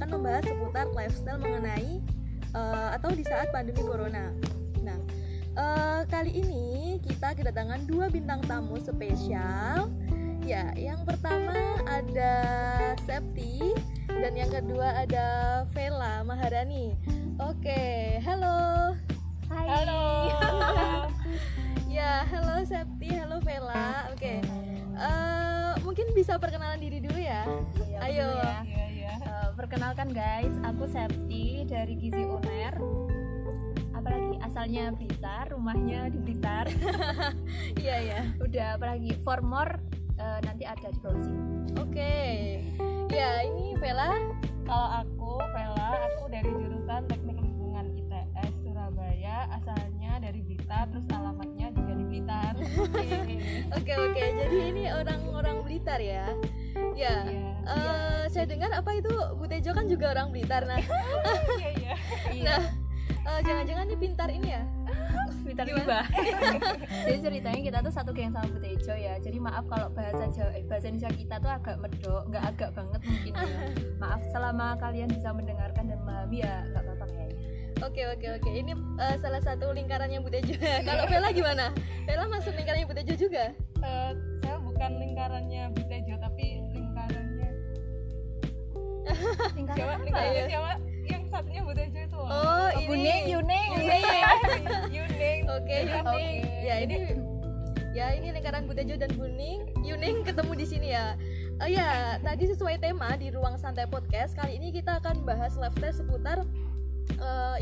akan membahas seputar lifestyle mengenai atau di saat pandemi corona. Nah, kali ini kita kedatangan 2 bintang tamu spesial. Ya, yang pertama ada Septi dan yang kedua ada Vela Maharani. Oke, halo. Hai. Halo. Ya, halo Septi, halo Vela. Oke. Mungkin bisa perkenalan diri dulu ya. Ayo. Iya. Perkenalkan guys, aku Septi dari Gizi Uner. Apalagi asalnya Blitar, rumahnya di Blitar. Iya. Udah apalagi for more nanti ada di bawah sini. Oke. Ya, ini Vela. Kalau aku Vela, aku dari jurusan Teknik Lingkungan ITS Surabaya, asalnya dari Blitar, terus alamatnya juga di Blitar. Oke. Jadi ini orang-orang Blitar ya. Ya. Saya dengar apa itu Bu Tejo kan juga orang Blitar. Nah, Iya. nah jangan-jangan ini pintar ini ya. Blitar Gimana? juga. Jadi ceritanya kita tuh satu geng sama Bu Tejo ya. Jadi maaf kalau bahasa Indonesia kita tuh agak medok, nggak agak banget mungkin ya. Maaf selama kalian bisa mendengarkan dan memahami ya nggak apa-apa kayaknya. Oke. Ini salah satu lingkarannya Bu Tejo. Kalau Vela gimana? Vela masuk lingkarannya Bu Tejo juga? Saya bukan lingkarannya Bitejo, tapi lingkarannya siapa? Yang satunya Bitejo itu. Oh, ini Buning, Yuning. Yuning. Oke, Yuning. Ya, ini lingkaran Bu Tejo dan Buning. Yuning ketemu di sini ya. Ya, tadi sesuai tema di Ruang Santai Podcast, kali ini kita akan bahas lifestyle seputar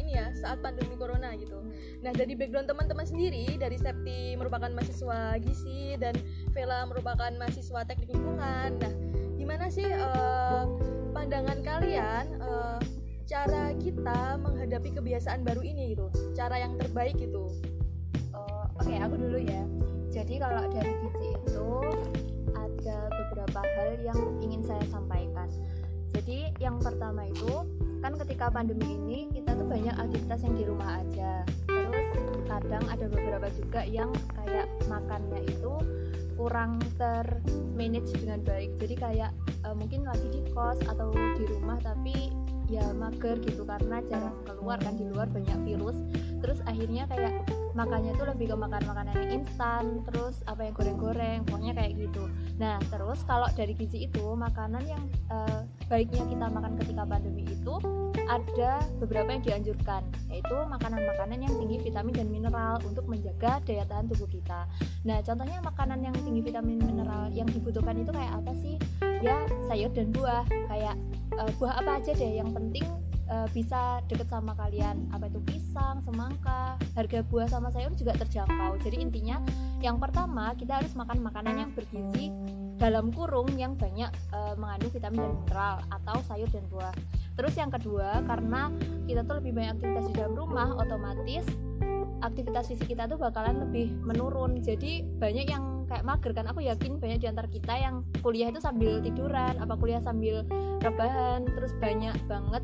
ini ya, saat pandemi corona gitu. Nah, dari background teman-teman sendiri, dari Septi merupakan mahasiswa gizi dan Vela merupakan mahasiswa teknik lingkungan. Nah, gimana sih pandangan kalian cara kita menghadapi kebiasaan baru ini gitu? Cara yang terbaik gitu. Oke, aku dulu ya. Jadi kalau dari gizi itu ada beberapa hal yang ingin saya sampaikan. Jadi yang pertama itu kan ketika pandemi ini kita tuh banyak aktivitas yang di rumah aja. Terus kadang ada beberapa juga yang kayak makannya itu kurang termanage dengan baik. Jadi kayak mungkin lagi di kos atau di rumah tapi ya mager gitu karena jarang keluar kan, di luar banyak virus. Terus akhirnya kayak makannya tuh lebih ke makan makanan yang instan, terus apa yang goreng-goreng, pokoknya kayak gitu. Nah terus kalau dari gizi itu makanan yang baiknya kita makan ketika pandemi itu ada beberapa yang dianjurkan, yaitu makanan-makanan yang tinggi vitamin dan mineral untuk menjaga daya tahan tubuh kita. Nah contohnya makanan yang tinggi vitamin mineral yang dibutuhkan itu kayak apa sih? Ya sayur dan buah, kayak buah apa aja deh yang penting bisa deket sama kalian, apa itu pisang, semangka, harga buah sama sayur juga terjangkau. Jadi intinya yang pertama kita harus makan makanan yang bergizi dalam kurung yang banyak mengandung vitamin dan mineral atau sayur dan buah. Terus yang kedua, karena kita tuh lebih banyak aktivitas di dalam rumah, otomatis aktivitas fisik kita tuh bakalan lebih menurun. Jadi banyak yang kayak mager kan. Aku yakin banyak di antara kita yang kuliah itu sambil tiduran, apa kuliah sambil rebahan, terus banyak banget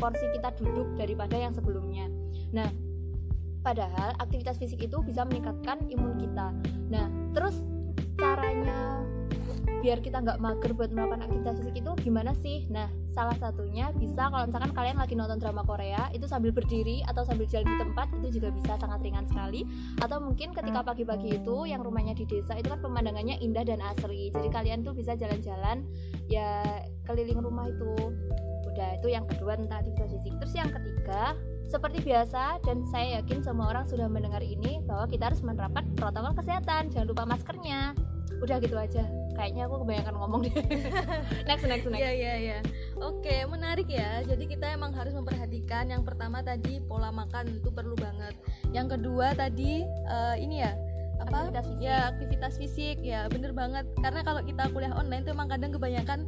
porsi kita duduk daripada yang sebelumnya. Nah, padahal aktivitas fisik itu bisa meningkatkan imun kita. Nah, terus caranya biar kita nggak mager buat melakukan aktivitas fisik itu gimana sih? Nah, salah satunya bisa kalau misalkan kalian lagi nonton drama Korea itu sambil berdiri atau sambil jalan di tempat, itu juga bisa sangat ringan sekali. Atau mungkin ketika pagi-pagi itu yang rumahnya di desa itu kan pemandangannya indah dan asri, jadi kalian tuh bisa jalan-jalan ya keliling rumah itu. Udah, itu yang kedua tentang aktivitas fisik. Terus yang ketiga, seperti biasa dan saya yakin semua orang sudah mendengar ini, bahwa kita harus menerapkan protokol kesehatan, jangan lupa maskernya. Udah gitu aja. Kayaknya aku kebanyakan ngomong deh. Next. Iya. Oke, menarik ya. Jadi kita emang harus memperhatikan yang pertama tadi pola makan itu perlu banget. Yang kedua tadi ini ya, apa? Aktivitas fisik. Ya, aktivitas fisik. Ya, bener banget. Karena kalau kita kuliah online tuh emang kadang kebanyakan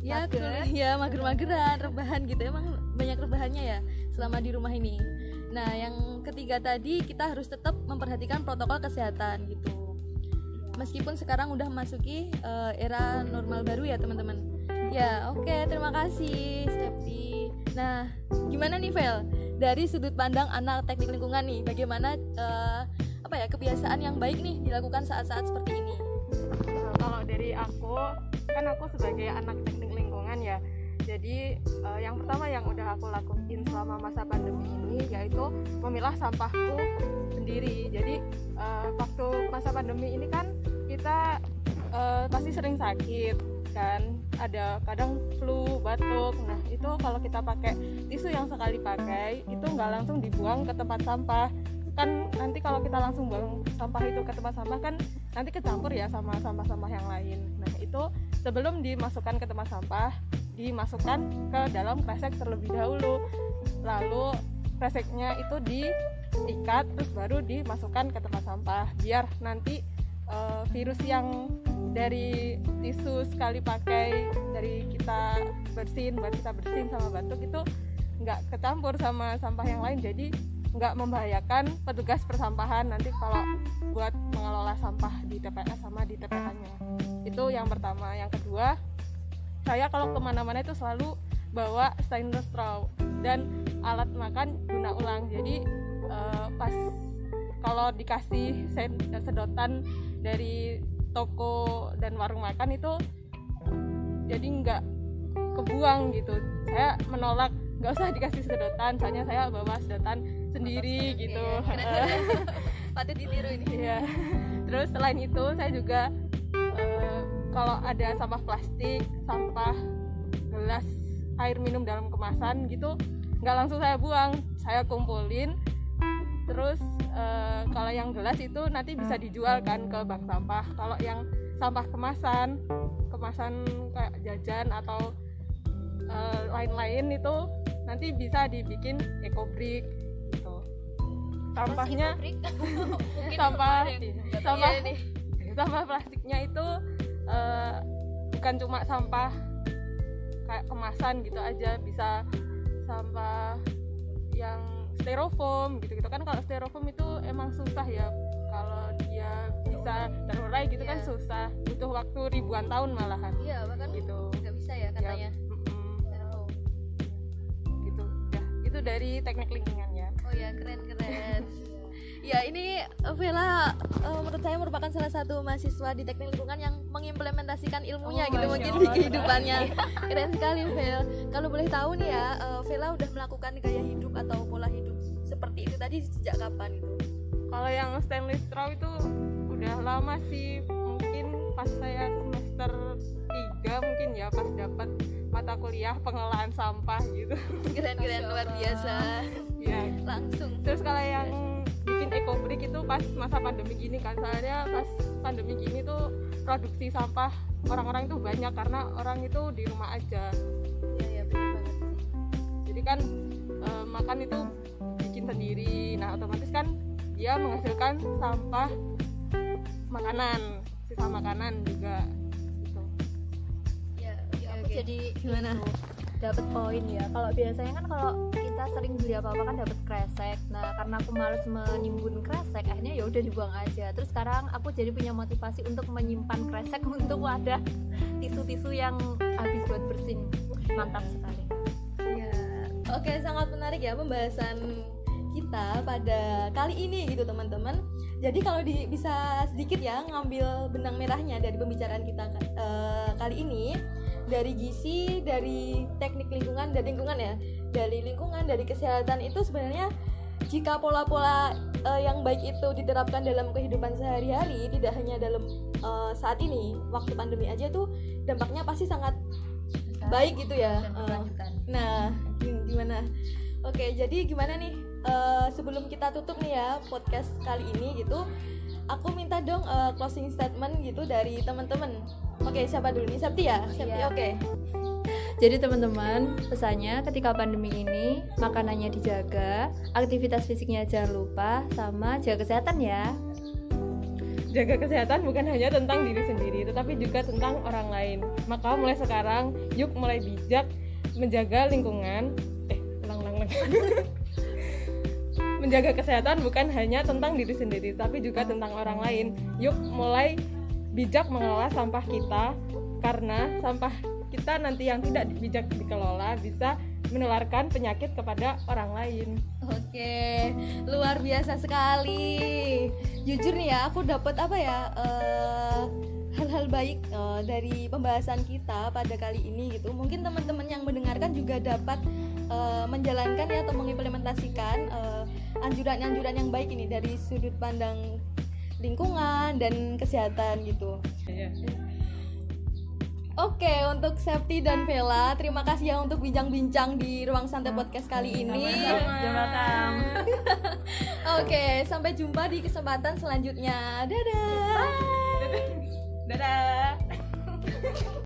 mager-mageran, rebahan gitu. Emang banyak rebahannya ya selama di rumah ini. Nah, yang ketiga tadi kita harus tetap memperhatikan protokol kesehatan gitu. Meskipun sekarang udah masuki era normal baru ya teman-teman. Ya, oke, terima kasih Septi. Nah, gimana nih Vel? Dari sudut pandang anak teknik lingkungan nih, bagaimana kebiasaan yang baik nih dilakukan saat-saat seperti ini? Kalau dari aku, kan aku sebagai anak teknik lingkungan ya, Jadi yang pertama yang udah aku lakuin selama masa pandemi ini yaitu memilah sampahku sendiri. Jadi waktu masa pandemi ini kan kita pasti sering sakit kan, ada kadang flu, batuk. Nah itu kalau kita pakai tisu yang sekali pakai itu nggak langsung dibuang ke tempat sampah kan, nanti kalau kita langsung buang sampah itu ke tempat sampah kan nanti kecampur ya sama sampah-sampah yang lain. Nah itu sebelum dimasukkan ke tempat sampah, dimasukkan ke dalam kresek terlebih dahulu, lalu kreseknya itu diikat terus baru dimasukkan ke tempat sampah biar nanti virus yang dari tisu sekali pakai dari kita bersihin sama batuk itu nggak kecampur sama sampah yang lain, jadi nggak membahayakan petugas persampahan nanti kalau buat mengelola sampah di TPS sama di TPH-nya. Itu yang pertama. Yang kedua, saya kalau kemana-mana itu selalu bawa stainless straw dan alat makan guna ulang. Jadi pas kalau dikasih sedotan dari toko dan warung makan itu jadi nggak kebuang gitu. Saya menolak, nggak usah dikasih sedotan, soalnya saya bawa sedotan sendiri gitu. Patut ditiru ini. Iya. Terus selain itu saya juga kalau ada sampah plastik, sampah gelas air minum dalam kemasan gitu nggak langsung saya buang, saya kumpulin. Terus kalau yang gelas itu nanti bisa dijual kan ke bank sampah. Kalau yang sampah kemasan kayak jajan atau lain-lain itu nanti bisa dibikin eco-brick gitu. Sampahnya sampah plastiknya itu bukan cuma sampah kayak kemasan gitu aja, bisa sampah yang styrofoam gitu kan. Kalau styrofoam itu emang susah ya, kalau dia bisa terurai gitu kan susah, butuh waktu ribuan tahun malahan. Iya, bahkan gitu nggak bisa ya katanya. Styrofoam gitu ya. Itu dari teknik lingkungan ya. Oh ya, keren. Ya ini Vela menurut saya merupakan salah satu mahasiswa di teknik lingkungan yang mengimplementasikan ilmunya gitu mungkin di kehidupannya. Keren sekali Vel. Kalau boleh tahu nih ya, Vela udah melakukan gaya hidup atau pola hidup seperti itu tadi sejak kapan itu? Kalau yang stainless straw itu udah lama sih, mungkin pas saya semester 3 mungkin ya, pas dapat mata kuliah pengelolaan sampah gitu. Keren luar biasa. Ya. Langsung. Terus kalau yang bikin eco-brick itu pas masa pandemi gini kan, soalnya pas pandemi gini tuh produksi sampah orang-orang itu banyak karena orang itu di rumah aja. Iya benar banget. Jadi kan makan itu bikin sendiri, nah otomatis kan dia menghasilkan sampah makanan, sisa makanan juga gitu. Ya aku oke. jadi Gimana? dapat poin ya. Kalau biasanya kan kalau kita sering beli apa-apa kan dapat kresek. Nah, karena aku males menimbun kresek, akhirnya ya udah dibuang aja. Terus sekarang aku jadi punya motivasi untuk menyimpan kresek untuk wadah tisu-tisu yang habis buat bersin. Mantap sekali. Ya, oke, sangat menarik ya pembahasan kita pada kali ini gitu teman-teman. Jadi kalau bisa sedikit ya ngambil benang merahnya dari pembicaraan kita kali ini, dari gizi, dari teknik lingkungan, dari lingkungan ya, dari lingkungan, dari kesehatan itu sebenarnya jika pola-pola yang baik itu diterapkan dalam kehidupan sehari-hari, tidak hanya dalam saat ini waktu pandemi aja tuh dampaknya pasti sangat baik gitu ya. Nah, gimana? Oke, jadi gimana nih sebelum kita tutup nih ya podcast kali ini gitu, aku minta dong closing statement gitu dari teman-teman. Oke, siapa dulu nih? Septi ya? Septi, Iya. oke. Jadi teman-teman, pesannya ketika pandemi ini makanannya dijaga, aktivitas fisiknya jangan lupa, sama jaga kesehatan ya. Jaga kesehatan bukan hanya tentang diri sendiri, tetapi juga tentang orang lain. Maka mulai sekarang, yuk mulai bijak menjaga lingkungan. Ulang. Menjaga kesehatan bukan hanya tentang diri sendiri, tapi juga tentang orang lain. Yuk mulai bijak mengelola sampah kita, karena sampah kita nanti yang tidak bijak dikelola bisa menularkan penyakit kepada orang lain. Oke, luar biasa sekali. Jujur nih ya, aku dapat hal-hal hal baik dari pembahasan kita pada kali ini gitu. Mungkin teman-teman yang mendengarkan juga dapat menjalankan ya atau mengimplementasikan anjuran-anjuran yang baik ini dari sudut pandang lingkungan dan kesehatan gitu. Oke, untuk Septi dan Vela, terima kasih ya untuk bincang-bincang di Ruang Santai Podcast kali ini. Oke, sampai jumpa di kesempatan selanjutnya. Dadah. Dadah.